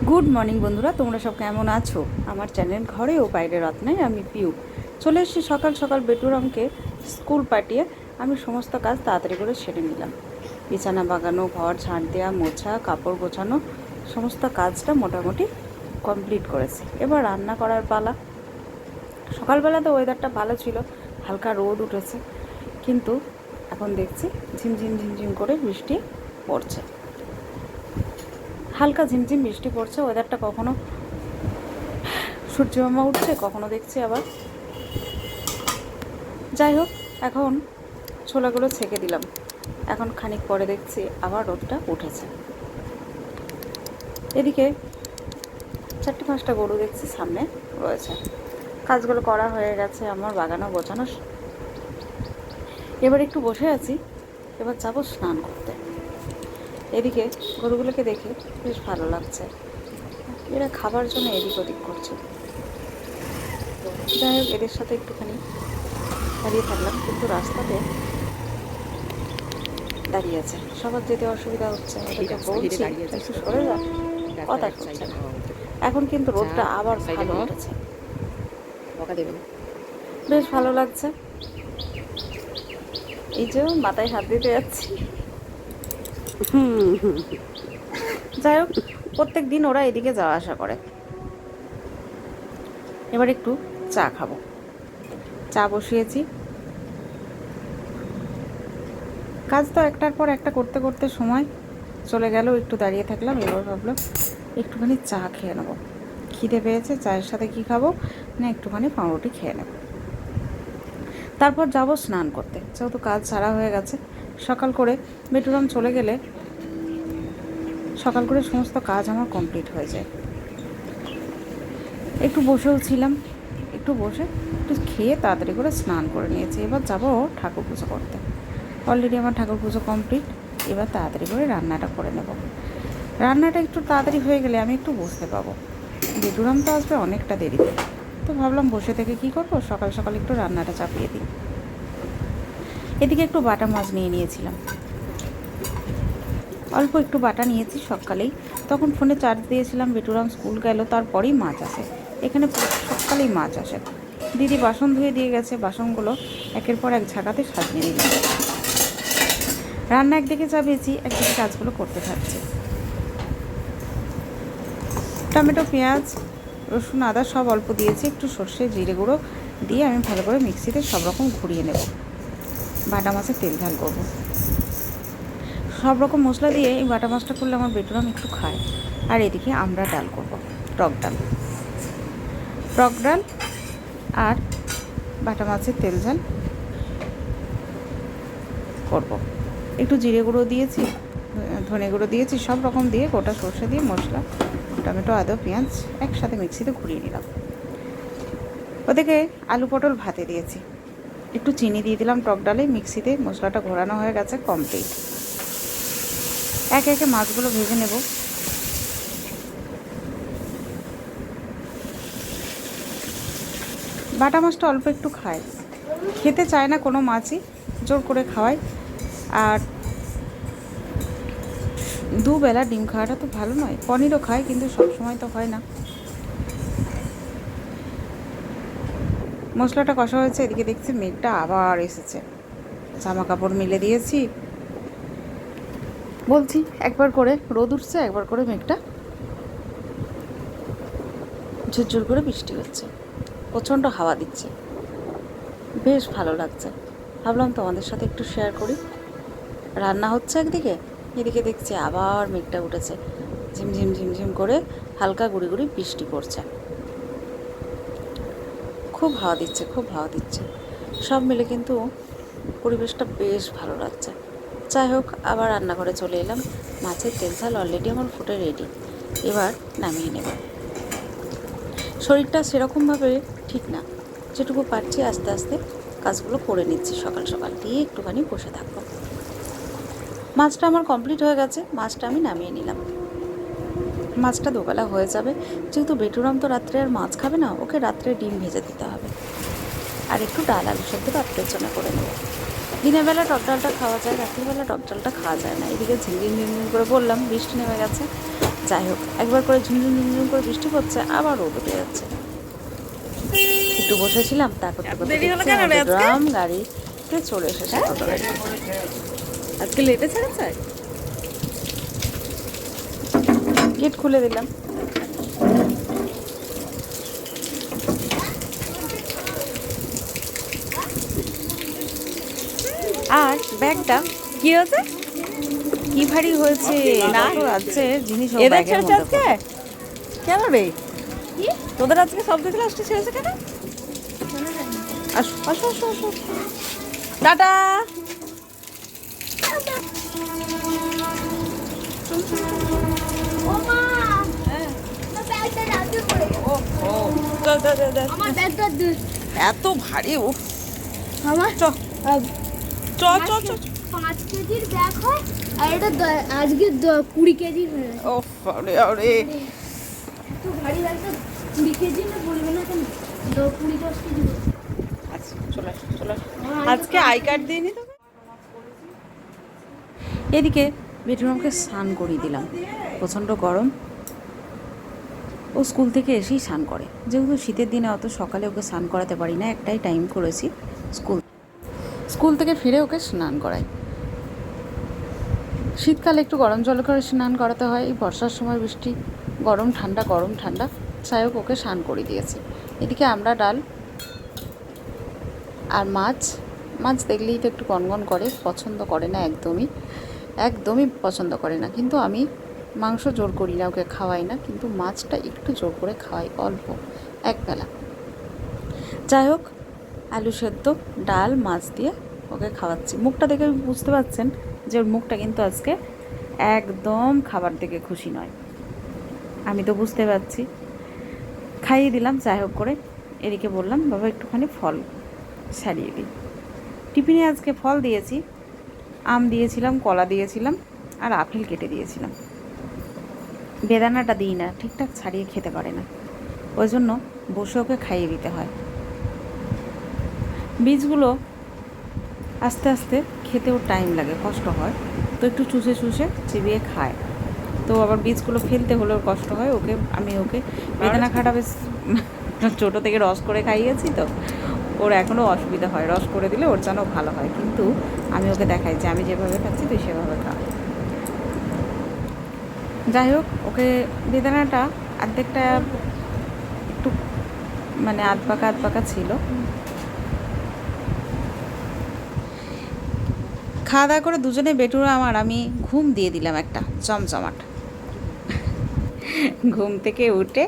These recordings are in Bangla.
গুড মর্নিং বন্ধুরা, তোমরা সব কেমন আছো? আমার চ্যানেল ঘরে ও বাইরে রত্নায় আমি পিউ চলে এসেছি। সকাল সকাল বেটুরামকে স্কুল পাঠিয়ে আমি সমস্ত কাজ তাড়াতাড়ি করে সেরে নিলাম। বিছানা বাগানো, ঘর ঝাড় দেওয়া, মোছা, কাপড় গোছানো, সমস্ত কাজটা মোটামুটি কমপ্লিট করেছি। এবার রান্না করার পালা। সকালবেলা তো ওয়েদারটা ভালো ছিল, হালকা রোদ উঠেছে, কিন্তু এখন দেখছি ঝিমঝিম ঝিমঝিম করে বৃষ্টি পড়ছে। হালকা ঝিমঝিম বৃষ্টি পড়ছে। ওয়েদারটা কখনো সূর্যমামা উঠছে, কখনো দেখছি আবার। যাই হোক, এখন ছোলাগুলো ছেঁকে দিলাম। এখন খানিক পরে দেখছি আবার রোদটা উঠেছে। এদিকে 4-5টা গরু দেখছি সামনে রয়েছে। কাজগুলো করা হয়ে গেছে, আমার বাগানো গোছানো। এবার একটু বসে আছি, এবার যাবো স্নান করতে। এদিকে গরুগুলোকে দেখে বেশ ভালো লাগছে, এরা খাবার জন্য এদিক ওদিক করছে। যাই হোক, এদের সাথে একটুখানি দাঁড়িয়ে থাকলাম, কিন্তু রাস্তাতে দাঁড়িয়ে আছে, সবার যেতে অসুবিধা হচ্ছে। ওদেরকে বলছি একটু সরে যা, কথা শুনছে না। এখন কিন্তু রোদটা আবার ভালো উঠেছে, বেশ ভালো লাগছে। এই যে মাথায় হাত দিতে যাচ্ছি। যাই হোক, প্রত্যেক দিন ওরা এদিকে যাওয়া আসা করে। এবার একটু চা খাবো। চা বসিয়েছি। কাজ তো একটার পর একটা করতে করতে সময় চলে গেল, একটু দাঁড়িয়ে থাকলাম। এবার ভাবলাম একটুখানি চা খেয়ে নেবো। খিদে পেয়েছে, চায়ের সাথে কি খাবো না, একটুখানি পাউরুটি খেয়ে নেব। তারপর যাব স্নান করতে, যেহেতু কাজ সারা হয়ে গেছে। সকাল করে বেটুরাম চলে গেলে সকাল করে সমস্ত কাজ আমার কমপ্লিট হয়ে যায়। একটু বসেও ছিলাম, একটু বসে একটু খেয়ে তাড়াতাড়ি করে স্নান করে নিয়েছি। এবার যাব ঠাকুর পুজো করতে। অলরেডি আমার ঠাকুর পুজো কমপ্লিট। এবার তাড়াতাড়ি করে রান্নাটা করে নেব। রান্নাটা একটু তাড়াতাড়ি হয়ে গেলে আমি একটু বসতে পাবো। বেটুরাম তো আসবে অনেকটা দেরিতে, তো ভাবলাম বসে থেকে কি করব, সকাল সকাল একটু রান্নাটা চাপিয়ে দিই। এদিকে একটু বাটা মাছ নিয়ে নিয়েছিলাম, অল্প একটু বাটা নিয়েছি সকালেই। তখন ফোনে চার্জ দিয়েছিলাম, বেটুরাম স্কুল গেল, তারপরেই মাছ আসে। এখানে সকালেই মাছ আসে। দিদি বাসন ধুয়ে দিয়ে গেছে, বাসনগুলো একের পর এক ঝাঁটাতে সাজিয়ে দিলাম। রান্না একদিকে চাপিয়েছি, একদিকে কাজগুলো করতে থাকছে। টমেটো, পেঁয়াজ, রসুন, আদা সব অল্প দিয়েছি। একটু সর্ষে জিরে গুঁড়ো দিয়ে আমি ভালো করে মিক্সিতে সব রকম ঘুরিয়ে নেব। বাটা মাছের তেল ঝাল করব। সব রকম মশলা দিয়ে এই বাটা মাছটা করলে আমার বেটুরাম একটু খায়। আর এদিকে আমরা ডাল করব, টক ডাল। টক ডাল আর বাটা মাছের তেল ঝাল করব। একটু জিরে গুঁড়ো দিয়েছি, ধনে গুঁড়ো দিয়েছি, সব রকম দিয়ে গোটা সর্ষে দিয়ে মশলা, টমেটো, আদা, পেঁয়াজ একসাথে মিক্সিতে ঘুরিয়ে নিলাম। ওদিকে আলু পটল ভাতে দিয়েছি। একটু চিনি দিয়ে দিলাম টক ডালে। মিক্সিতে মশলাটা ঘোরানো হয়ে গেছে, কমপ্লিট। একে একে মাছগুলো ভেজে নেব। বাটা মাছটা অল্প একটু খায়, খেতে চায় না কোনো মাছই, জোর করে খাওয়ায়। আর দুবেলা ডিম খাওয়াটা তো ভালো নয়। পনিরও খায়, কিন্তু সবসময় তো হয় না। মশলাটা কষা হয়েছে, এদিকে দেখছি মেঘটা আবার এসেছে। জামা কাপড় মেলে দিয়েছি, বলছি একবার করে রোদ উঠছে, একবার করে মেঘটা ঝুরঝুর করে বৃষ্টি হচ্ছে, প্রচণ্ড হাওয়া দিচ্ছে, বেশ ভালো লাগছে। ভাবলাম তোমাদের সাথে একটু শেয়ার করি। রান্না হচ্ছে একদিকে, এদিকে দেখছি আবার মেঘটা উঠেছে, ঝিমঝিম ঝিমঝিম করে হালকা গুঁড়ি গুঁড়ি বৃষ্টি পড়ছে। খুব হাওয়া দিচ্ছে, খুব হাওয়া দিচ্ছে। সব মিলে কিন্তু পরিবেশটা বেশ ভালো লাগছে। যাই হোক, আবার রান্নাঘরে চলে এলাম। মাছের তেল ঝাল অলরেডি আমার ফুটে রেডি, এবার নামিয়ে নেব। শরীরটা সেরকমভাবে ঠিক না, যেটুকু পারছি আস্তে আস্তে কাজগুলো করে নিচ্ছি। সকাল সকাল দিয়ে একটুখানি বসে থাকবো। মাছটা আমার কমপ্লিট হয়ে গেছে, মাছটা আমি নামিয়ে নিলাম। মাছটা দুবেলা হয়ে যাবে, যেহেতু বেটুরাম তো রাত্রে আর মাছ খাবে না, ওকে রাত্রে ডিম ভেজে দিতে হবে। আর একটু ডাল আলু সেদ্ধ রাত্রের জন্য করে নেব। দিনের বেলা টক ডালটা খাওয়া যায়, রাত্রিবেলা টক ডালটা খাওয়া যায় না। এদিকে ঝিমঝিম ঝিমঝিম করে বললাম, বৃষ্টি নেমে গেছে। যাই হোক, একবার করে ঝুমঝুম ঝুমঝুম করে বৃষ্টি পড়ছে, আবার রোদ উঠে যাচ্ছে। একটু বসেছিলাম, তারপর ড্রাম গাড়িতে চলে এসেছে টোটো গাড়ি। আজকে লেটে ছেড়েছে। গেট খুলে দিলাম। আর ব্যাগটা কি হয়েছে? কি ভারী হয়েছে, না। কত রাজ্যের জিনিস ও এদের ব্যাগের ছেড়েছে মধ্যে আজকে? কেন রে? তোদের আজকে শব্দ ক্লাসটা ছেড়েছে কেন? আসো আসো আসো আসো। টাটা। এত ভারী ও চ চ চ চ 5 কেজির ব্যাগ হয় আর এটা আজকে 20 কেজি হয়ে গেছে। ও আরে আরে তো ভারী ব্যাগটা 20 কেজি না বলবে না কেন? 20-10 কেজি হবে। আচ্ছা চলে আসো চলে আসো। আজকে আই কার্ড দিইনি তোকে? এদিকে বেটুরামকে স্নান করিয়ে দিলাম, প্রচণ্ড গরম। ও স্কুল থেকে এসেই স্নান করে, যেহেতু শীতের দিনে অত সকালে ওকে স্নান করাতে পারি না, একটাই টাইম করেছি স্কুল থেকে ফিরে ওকে স্নান করাই। শীতকালে একটু গরম জল করে স্নান করাতে হয়, এই বর্ষার সময় বৃষ্টি, গরম ঠান্ডা। যাই হোক, ওকে স্নান করে দিয়েছি। এদিকে আমরা ডাল আর মাছ দেখলেই তো একটু গনগন করে, পছন্দ করে না, একদমই পছন্দ করে না। কিন্তু আমি মাংস জোর করি না, ওকে খাওয়াই না, কিন্তু মাছটা একটু জোর করে খাওয়াই, অল্প একবেলা। যাই হোক, আলু সেদ্ধ, ডাল, মাছ দিয়ে ওকে খাওয়াচ্ছি। মুখটা দেখে বুঝতে পারছেন যে ওর মুখটা কিন্তু আজকে একদম খাবার দেখে খুশি নয়, আমি তো বুঝতে পারছি। খাইয়ে দিলাম যাই হোক করে। এদিকে বললাম বাবা একটুখানি ফল ছাড়িয়ে দিই। টিফিনে আজকে ফল দিয়েছি, আম দিয়েছিলাম, কলা দিয়েছিলাম, আর আপেল কেটে দিয়েছিলাম। বেদানাটা দিই না, ঠিকঠাক ছাড়িয়ে খেতে পারে না, ওই জন্য বসে ওকে খাইয়ে দিতে হয়। বীজগুলো আস্তে আস্তে খেতেও টাইম লাগে, কষ্ট হয়, তো একটু চুষে চিবিয়ে খায়। তো আবার বীজগুলো ফেলতে হলেও কষ্ট হয়। আমি ওকে বেদানা খাটা বেশ ছোটো থেকে রস করে খাইয়েছি, তো ওর এখনও অসুবিধা হয়, রস করে দিলে ওর যেন ভালো হয়, কিন্তু আমি ওকে দেখাই যে আমি যেভাবে খাচ্ছি তুই সেভাবে খা। যাই হোক, ওকে বেদানাটা অর্ধেকটা একটু মানে আধ পাকা ছিল। খাওয়া দাওয়া করে দুজনে বেটুরা আমি ঘুম দিয়ে দিলাম একটা জমজমাট। ঘুম থেকে উঠে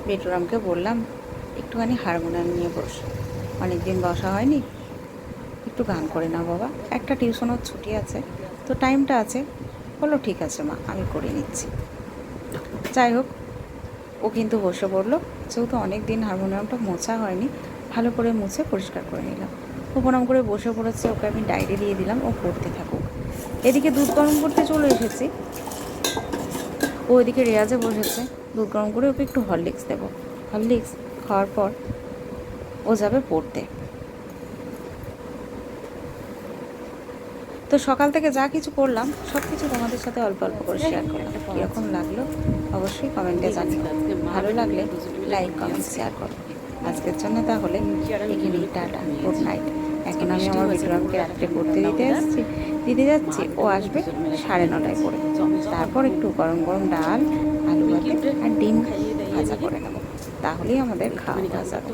বেটুরামকে বললাম একটুখানি হারমোনিয়াম নিয়ে বস, অনেকদিন বসা হয়নি, একটু গান করে না বাবা, একটা টিউশনও ছুটি আছে, তো টাইমটা আছে। বললো ঠিক আছে মা, আমি করে নিচ্ছি। যাই হোক, ও কিন্তু বসে পড়লো, যেহেতু অনেক দিন হারমোনিয়ামটা মোছা হয়নি, ভালো করে মুছে পরিষ্কার করে নিলাম। ও প্রণাম করে বসে পড়েছে, ওকে আমি ডায়েরি দিয়ে দিলাম, ও পড়তে থাকুক। এদিকে দুধ গরম করতে চলে এসেছি, ও এদিকে রেয়াজে বসেছে। দুধ গরম করে ওকে একটু হরলিক্স দেবো, হরলিক্স খাওয়ার পর ও যাবে পড়তে। তো সকাল থেকে যা কিছু করলাম সব কিছু তোমাদের সাথে অল্প অল্প করে শেয়ার করলাম। কীরকম লাগলো অবশ্যই কমেন্টে জানিও, ভালো লাগলে লাইক কমেন্ট শেয়ার করো। আজকের জন্য তাহলে এখানেই টাটা, গুড নাইট। এখন আমি আমার বেটুরামকে রাত্রে পড়তে দিতে যাচ্ছি, ও আসবে 9:30 করে। তারপর একটু গরম গরম ডাল, আলু ভাতে আর ডিম ভাজা করে নেবো, তাহলেই আমাদের খাওয়া দাওয়া যাবে।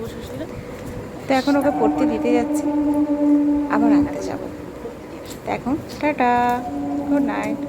তো এখন ওকে পড়তে দিতে যাচ্ছি, আবার আনতে যাবো। এখন টাটা, গুড নাইট।